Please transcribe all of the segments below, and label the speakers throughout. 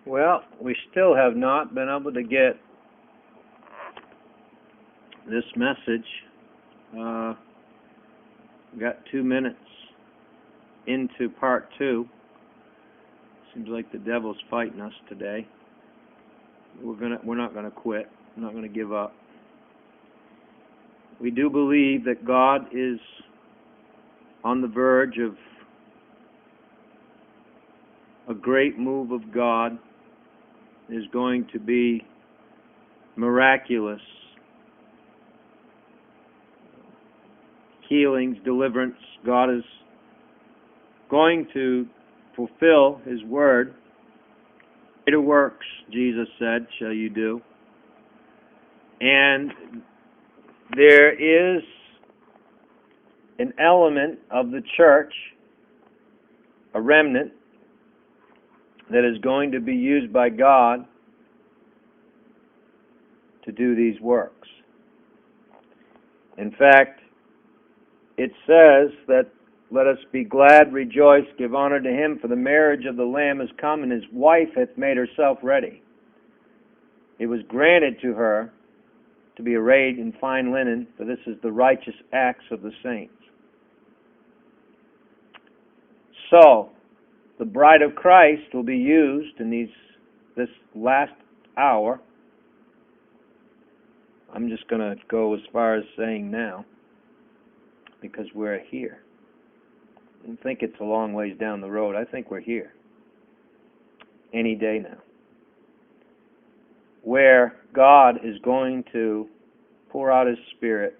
Speaker 1: Well, we still have not been able to get this message. We got 2 minutes into part 2. Seems like the devil's fighting us today. We're not gonna quit. We're not gonna give up. We do believe that God is on the verge of a great move of God. Is going to be miraculous healings, deliverance. God is going to fulfill His word. Greater works, Jesus said, shall you do. And there is an element of the church, a remnant, that is going to be used by God to do these works. In fact, it says that let us be glad, rejoice, give honor to Him, for the marriage of the Lamb is come, and His wife hath made herself ready. It was granted to her to be arrayed in fine linen, for this is the righteous acts of the saints. So, the bride of Christ will be used in this last hour. I'm just going to go as far as saying now, because we're here. I don't think it's a long ways down the road. I think we're here. Any day now. Where God is going to pour out His Spirit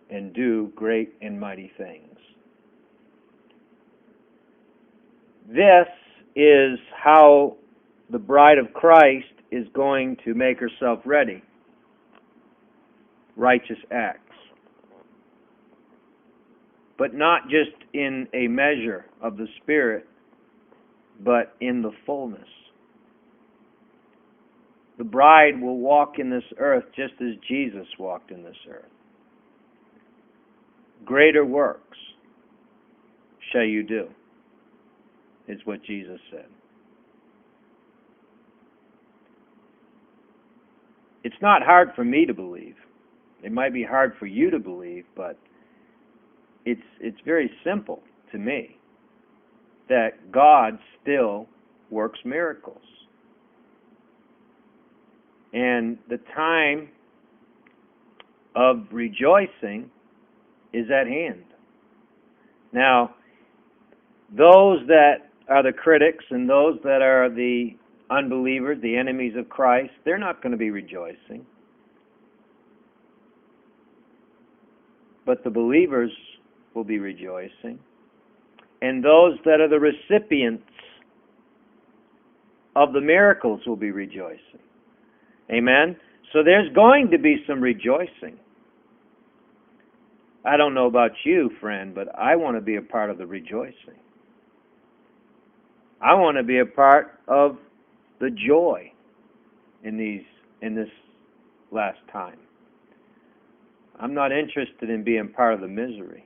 Speaker 1: and do great and mighty things. This is how the bride of Christ is going to make herself ready. Righteous acts. But not just in a measure of the Spirit, but in the fullness. The bride will walk in this earth just as Jesus walked in this earth. Greater works shall you do, is what Jesus said. It's not hard for me to believe. It might be hard for you to believe, but it's very simple to me that God still works miracles. And the time of rejoicing is at hand. Now, those that are the critics and those that are the unbelievers, the enemies of Christ, they're not going to be rejoicing. But the believers will be rejoicing. And those that are the recipients of the miracles will be rejoicing. Amen? So there's going to be some rejoicing. I don't know about you, friend, but I want to be a part of the rejoicing. I want to be a part of the joy in this last time. I'm not interested in being part of the misery.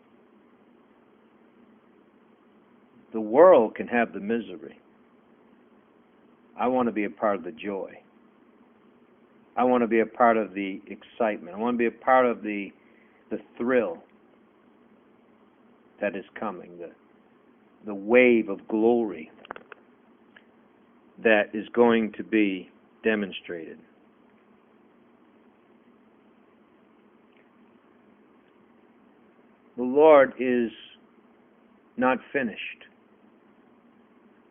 Speaker 1: The world can have the misery. I want to be a part of the joy. I want to be a part of the excitement. I want to be a part of the thrill that is coming, the wave of glory that is going to be demonstrated. The Lord is not finished.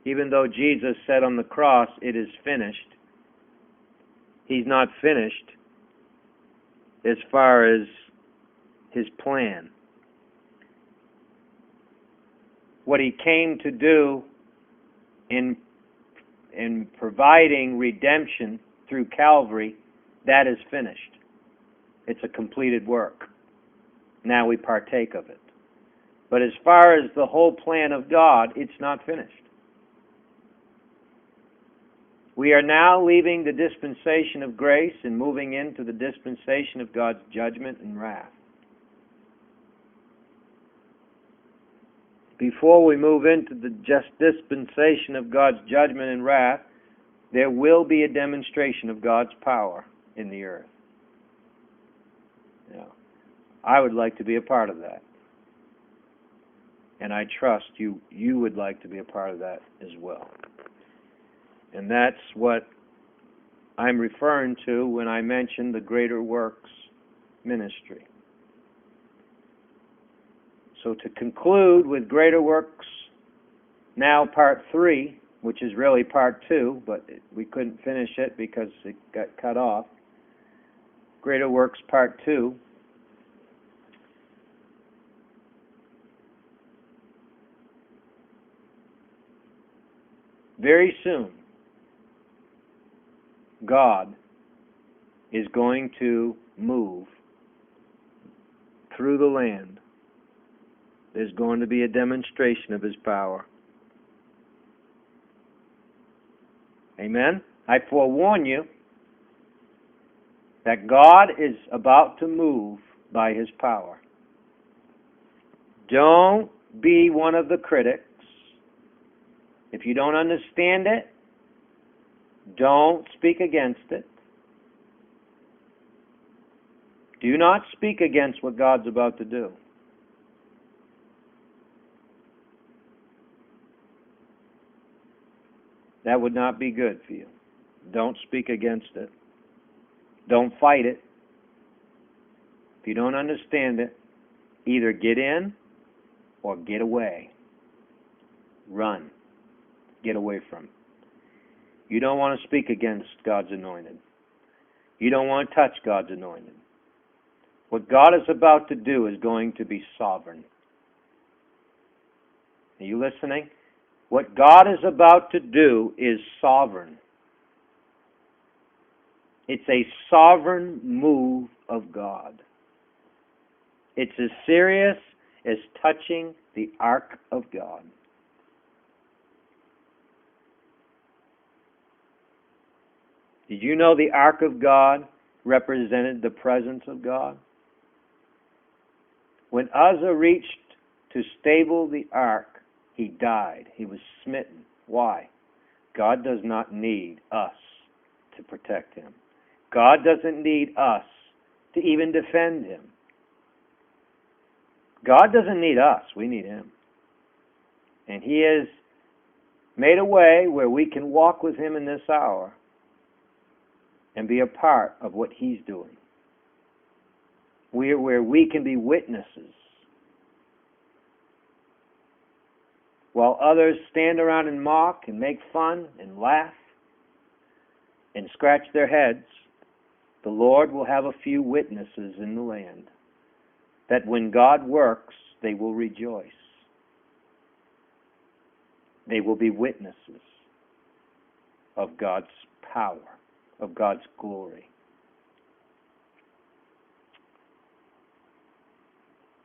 Speaker 1: Even though Jesus said on the cross, it is finished, He's not finished as far as His plan. What He came to do in providing redemption through Calvary, that is finished. It's a completed work. Now we partake of it. But as far as the whole plan of God, it's not finished. We are now leaving the dispensation of grace and moving into the dispensation of God's judgment and wrath. Before we move into the just dispensation of God's judgment and wrath, There will be a demonstration of God's power in the earth. Yeah. I would like to be a part of that. And I trust you would like to be a part of that as well. And that's what I'm referring to when I mention the Greater Works ministry. So to conclude with Greater Works, now part 3, which is really part 2, but we couldn't finish it because it got cut off. Greater Works part 2. Very soon, God is going to move through the land. There's going to be a demonstration of His power. Amen? I forewarn you that God is about to move by His power. Don't be one of the critics. If you don't understand it, don't speak against it. Do not speak against what God's about to do. That would not be good for you. Don't speak against it. Don't fight it. If you don't understand it, either get in or get away. Run. Get away from it. You don't want to speak against God's anointed. You don't want to touch God's anointed. What God is about to do is going to be sovereign. Are you listening? What God is about to do is sovereign. It's a sovereign move of God. It's as serious as touching the ark of God. Did you know the ark of God represented the presence of God? When Uzzah reached to stable the ark, he died. He was smitten. Why? God does not need us to protect him. God doesn't need us to even defend him. God doesn't need us. We need him. And he has made a way where we can walk with him in this hour and be a part of what he's doing. Where we can be witnesses. While others stand around and mock and make fun and laugh and scratch their heads, the Lord will have a few witnesses in the land that when God works, they will rejoice. They will be witnesses of God's power, of God's glory.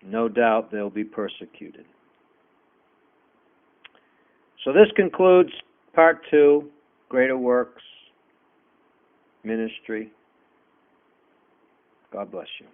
Speaker 1: No doubt they'll be persecuted. So this concludes part 2, Greater Works Ministry. God bless you.